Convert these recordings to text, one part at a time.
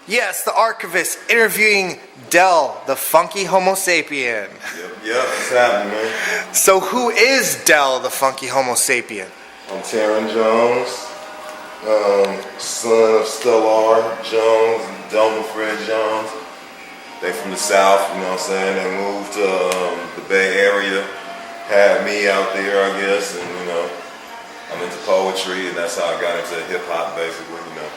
Yes, the Archivest interviewing Del, the Funkee Homosapien. Yep, it's happening, man. So who is Del, the Funkee Homosapien? I'm Taryn Jones, son of Stellar Jones and Delma Fred Jones. They from the South, you know what I'm saying? They moved to the Bay Area, had me out there, I guess, and you know, I'm into poetry, and that's how I got into hip hop, basically, you know.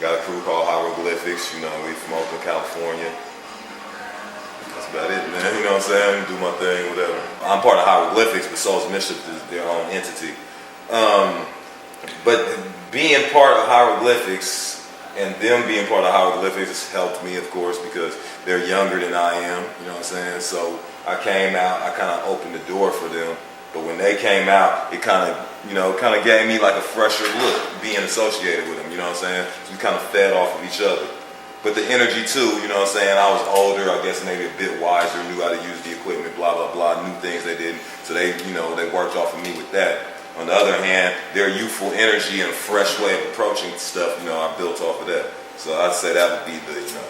Got a crew called Hieroglyphics, you know, we from Oakland, California. That's about it, man, you know what I'm saying? Do my thing, whatever. I'm part of Hieroglyphics, but Soul's Mischief is their own entity. But being part of Hieroglyphics and them being part of Hieroglyphics has helped me, of course, because they're younger than I am, you know what I'm saying? So I came out, I kind of opened the door for them. But when they came out, it kind of gave me like a fresher look being associated with them, you know what I'm saying? So we kind of fed off of each other. But the energy too, you know what I'm saying? I was older, I guess maybe a bit wiser, knew how to use the equipment, blah, blah, blah, knew things they didn't. So they, you know, they worked off of me with that. On the other hand, their youthful energy and a fresh way of approaching stuff, you know, I built off of that. So I'd say that would be the, you know,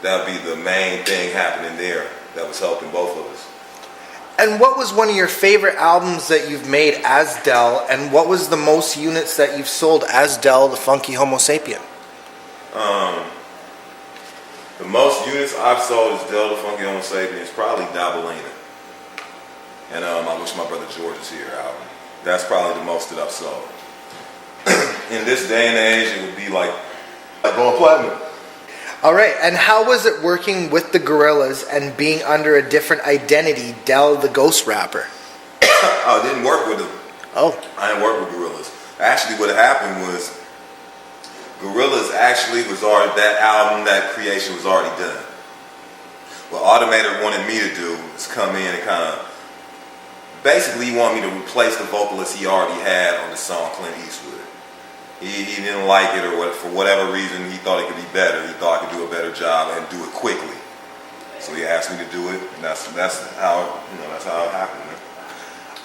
that would be the main thing happening there that was helping both of us. And what was one of your favorite albums that you've made as Del, and what was the most units that you've sold as Del, the Funkee Homosapien? The most units I've sold as Del, the Funkee Homosapien is probably Dabalina. And I Wish My Brother George is Here album. That's probably the most that I've sold. In this day and age, it would be like going platinum. All right, and how was it working with the Gorillas and being under a different identity, Del the Ghost Rapper? I didn't work with them. Oh. I didn't work with Gorillas. Actually, what happened was Gorillas actually was already, that album, that creation was already done. What Automator wanted me to do was come in and kind of, basically he wanted me to replace the vocalist he already had on the song Clint Eastwood. He didn't like it, or for whatever reason he thought it could be better. He thought I could do a better job and do it quickly. So he asked me to do it, and that's how, you know, that's how it happened. Man.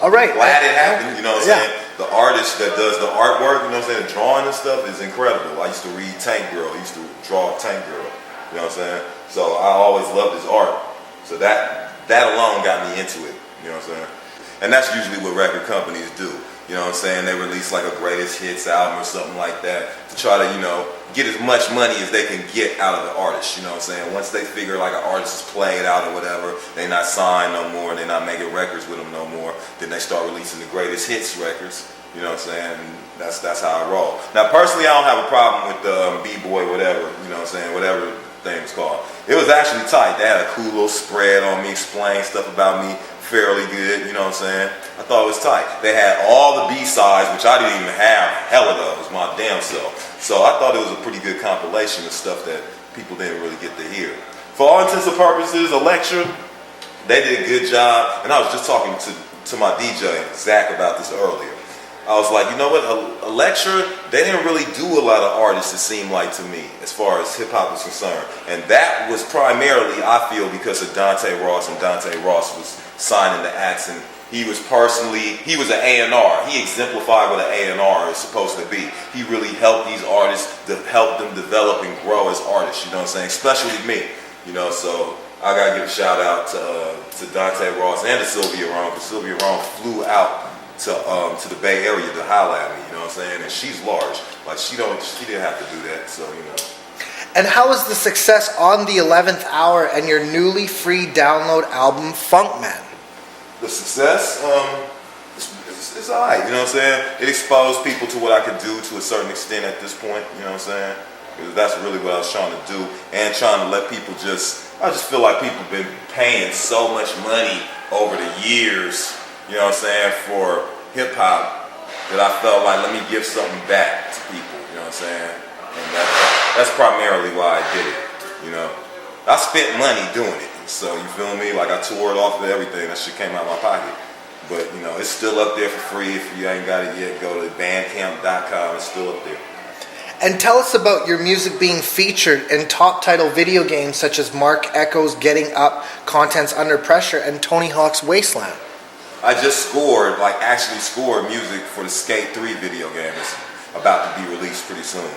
All right. Glad it happened, you know what I'm saying? The artist that does the artwork, you know what I'm saying, the drawing and stuff is incredible. I used to read Tank Girl. I used to draw Tank Girl. You know what I'm saying? So I always loved his art. So that alone got me into it. You know what I'm saying? And that's usually what record companies do. You know what I'm saying? They release like a greatest hits album or something like that to try to, you know, get as much money as they can get out of the artist. You know what I'm saying? Once they figure like an artist is played out or whatever, they're not signed no more, they're not making records with them no more, then they start releasing the greatest hits records. You know what I'm saying? And that's how I roll. Now personally, I don't have a problem with the B-Boy whatever, you know what I'm saying, whatever the thing was called. It was actually tight. They had a cool little spread on me, explain stuff about me fairly good, you know what I'm saying? I thought it was tight. They had all the B-sides, which I didn't even have hella those, my damn self. So I thought it was a pretty good compilation of stuff that people didn't really get to hear. For all intents and purposes, Elektra, they did a good job. And I was just talking to my DJ, Zach, about this earlier. I was like, you know what, Elektra, they didn't really do a lot of artists, it seemed like to me, as far as hip-hop is concerned. And that was primarily, I feel, because of Dante Ross, and Dante Ross was signing the acts, and he was an A&R. He exemplified what an A&R is supposed to be. He really helped these artists, help them develop and grow as artists, you know what I'm saying, especially me, you know, so I gotta give a shout out to Dante Ross and to Sylvia Rome, because Sylvia Rome flew out to the Bay Area to holler at me, you know what I'm saying, and she's large, like she didn't have to do that, so, you know. And how was the success on the 11th Hour and your newly free download album, Funkman? The success, it's alright, you know what I'm saying? It exposed people to what I could do to a certain extent at this point, you know what I'm saying? Because that's really what I was trying to do, and trying to let people I just feel like people have been paying so much money over the years, you know what I'm saying, for hip hop, that I felt like, let me give something back to people, you know what I'm saying? And that's primarily why I did it, you know. I spent money doing it, so you feel me? Like I toured off of everything, that shit came out of my pocket. But you know, it's still up there for free. If you ain't got it yet, go to bandcamp.com, it's still up there. And tell us about your music being featured in top title video games such as Mark Echo's Getting Up, Contents Under Pressure, and Tony Hawk's Wasteland. I just actually scored music for the Skate 3 video game that's about to be released pretty soon.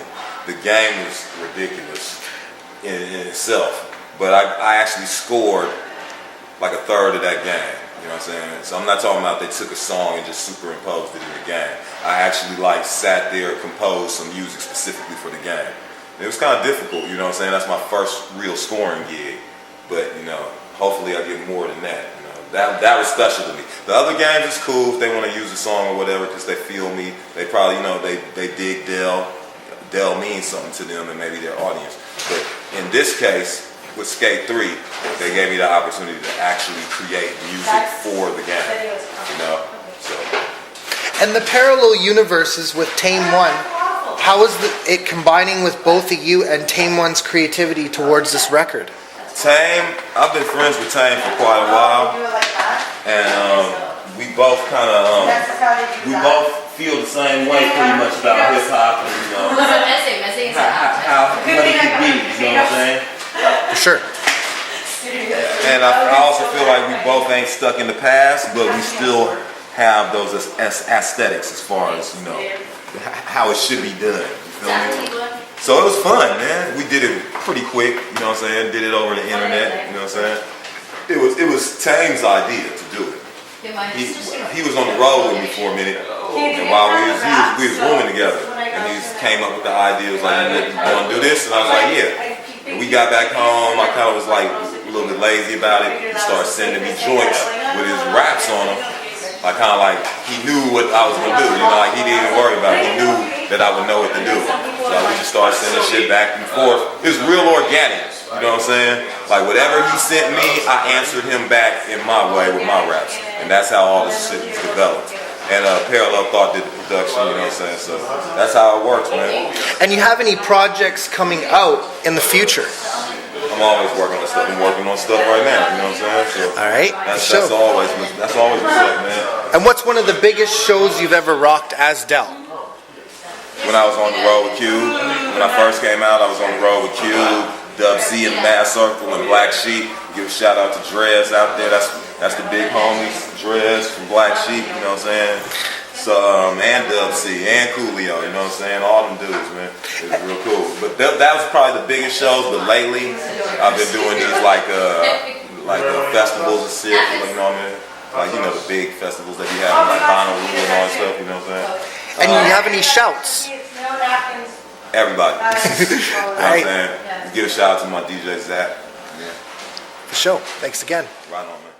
The game was ridiculous. in itself. But I actually scored like a third of that game. You know what I'm saying? So I'm not talking about they took a song and just superimposed it in the game. I actually like sat there, composed some music specifically for the game. It was kind of difficult, you know what I'm saying? That's my first real scoring gig. But, you know, hopefully I get more than that. You know, that was special to me. The other games is cool if they want to use a song or whatever because they feel me. They probably, you know, they dig Dell. Dell means something to them and maybe their audience. But in this case, with Skate 3, they gave me the opportunity to actually create music for the game. You know? So. And the parallel universes with Tame 1, how is it combining with both of you and Tame 1's creativity towards this record? Tame, I've been friends with Tame for quite a while. And we both kind of, we both feel the same way pretty much about hip hop and, you know, how what it could be, you know what I'm saying? For sure. And I also feel like we both ain't stuck in the past, but we still have those aesthetics as far as, you know, how it should be done. You feel me? So it was fun, man. We did it pretty quick, you know what I'm saying? Did it over the internet, you know what I'm saying? It was Tame's idea to do it. He was on the road with me for a minute, and while we was rooming together, and he came up with the idea, was like, you want to do this? And I was like, yeah. And we got back home, I kind of was like a little bit lazy about it. He started sending me joints with his raps on them. I kind of like, he knew what I was going to do, you know, like he didn't even worry about it. He knew that I would know what to do. So we just started sending shit back and forth. It was real organic, you know what I'm saying? Like whatever he sent me, I answered him back in my way with my raps. And that's how all this shit was developed. And Parallel Thought did the production, you know what I'm saying? So that's how it works, man. And you have any projects coming out in the future? I'm always working on stuff. I'm working on stuff right now, you know what I'm saying? So all right. That's always what's up, man. And what's one of the biggest shows you've ever rocked as Dell? When I was on the road with Cube, when I first came out, I was on the road with Cube, Dub C and Mad Circle and Black Sheep. Give a shout out to Drez out there. That's the big homies, Drez from Black Sheep, you know what I'm saying? So, and Dub C and Coolio, you know what I'm saying? All them dudes, man. It was real cool. But that was probably the biggest shows. But lately, I've been doing these like festivals and shit, you know what I mean? Like, you know, the big festivals that you have, like Bonnaroo and all that stuff, you know what I'm saying? And you have any shouts? Everybody. You know what I'm saying? Give a shout out to my DJ Zach. Yeah. For sure. Thanks again. Right on, man.